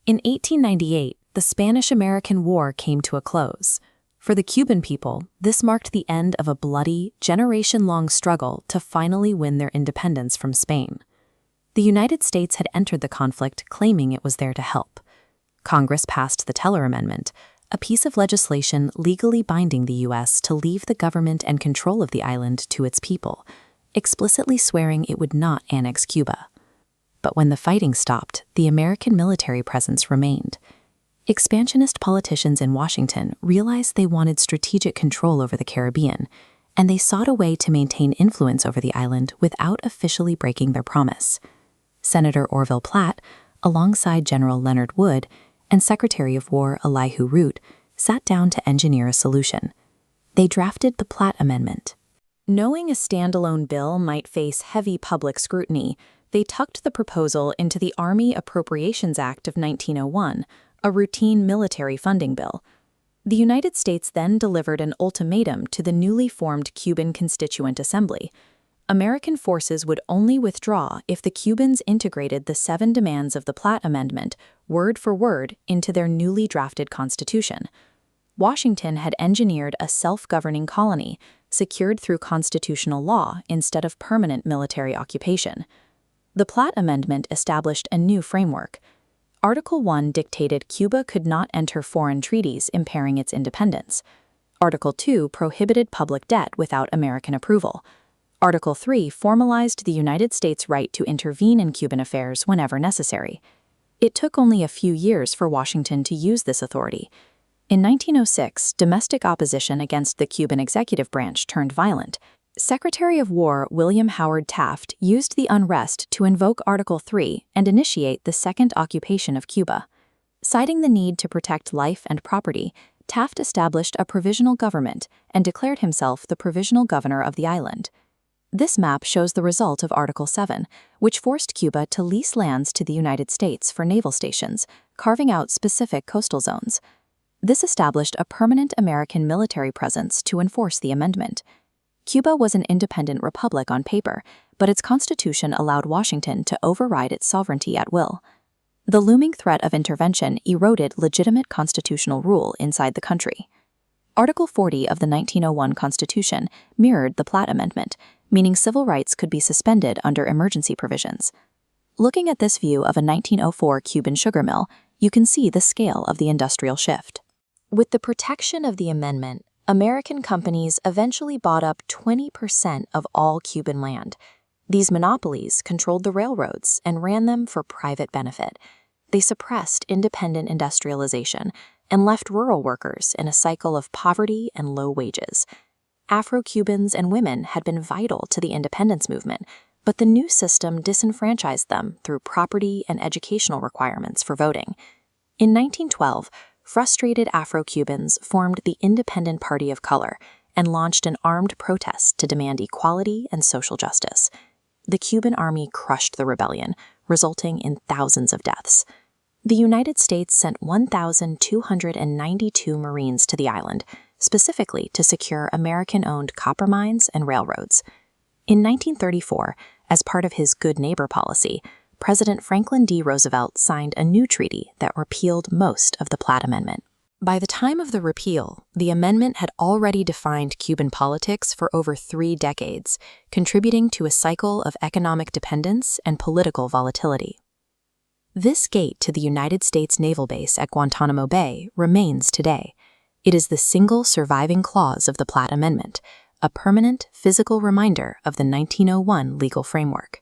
In 1898, the Spanish-American War came to a close. For the Cuban people, this marked the end of a bloody, generation-long struggle to finally win their independence from Spain. The United States had entered the conflict claiming it was there to help. Congress passed the Teller Amendment, a piece of legislation legally binding the U.S. to leave the government and control of the island to its people, explicitly swearing it would not annex Cuba. But when the fighting stopped, the American military presence remained. Expansionist politicians in Washington realized they wanted strategic control over the Caribbean, and they sought a way to maintain influence over the island without officially breaking their promise. Senator Orville Platt, alongside General Leonard Wood, and Secretary of War Elihu Root, sat down to engineer a solution. They drafted the Platt Amendment. Knowing a standalone bill might face heavy public scrutiny, they tucked the proposal into the Army Appropriations Act of 1901, a routine military funding bill. The United States then delivered an ultimatum to the newly formed Cuban Constituent Assembly. American forces would only withdraw if the Cubans integrated the 7 demands of the Platt Amendment, word for word, into their newly drafted constitution. Washington had engineered a self-governing colony, secured through constitutional law instead of permanent military occupation. The Platt Amendment established a new framework. Article 1 dictated Cuba could not enter foreign treaties impairing its independence. Article 2 prohibited public debt without American approval. Article 3 formalized the United States' right to intervene in Cuban affairs whenever necessary. It took only a few years for Washington to use this authority. In 1906, domestic opposition against the Cuban executive branch turned violent. Secretary of War William Howard Taft used the unrest to invoke Article 3 and initiate the second occupation of Cuba. Citing the need to protect life and property, Taft established a provisional government and declared himself the provisional governor of the island. This map shows the result of Article 7, which forced Cuba to lease lands to the United States for naval stations, carving out specific coastal zones. This established a permanent American military presence to enforce the amendment. Cuba was an independent republic on paper, but its constitution allowed Washington to override its sovereignty at will. The looming threat of intervention eroded legitimate constitutional rule inside the country. Article 40 of the 1901 Constitution mirrored the Platt Amendment, meaning civil rights could be suspended under emergency provisions. Looking at this view of a 1904 Cuban sugar mill, you can see the scale of the industrial shift. With the protection of the amendment, American companies eventually bought up 20% of all Cuban land. These monopolies controlled the railroads and ran them for private benefit. They suppressed independent industrialization and left rural workers in a cycle of poverty and low wages. Afro-Cubans and women had been vital to the independence movement, but the new system disenfranchised them through property and educational requirements for voting. In 1912, frustrated Afro-Cubans formed the Independent Party of Color and launched an armed protest to demand equality and social justice. The Cuban army crushed the rebellion, resulting in thousands of deaths. The United States sent 1,292 Marines to the island, specifically to secure American-owned copper mines and railroads. In 1934, as part of his Good Neighbor policy, President Franklin D. Roosevelt signed a new treaty that repealed most of the Platt Amendment. By the time of the repeal, the amendment had already defined Cuban politics for over 3 decades, contributing to a cycle of economic dependence and political volatility. This gate to the United States Naval Base at Guantanamo Bay remains today. It is the single surviving clause of the Platt Amendment, a permanent physical reminder of the 1901 legal framework.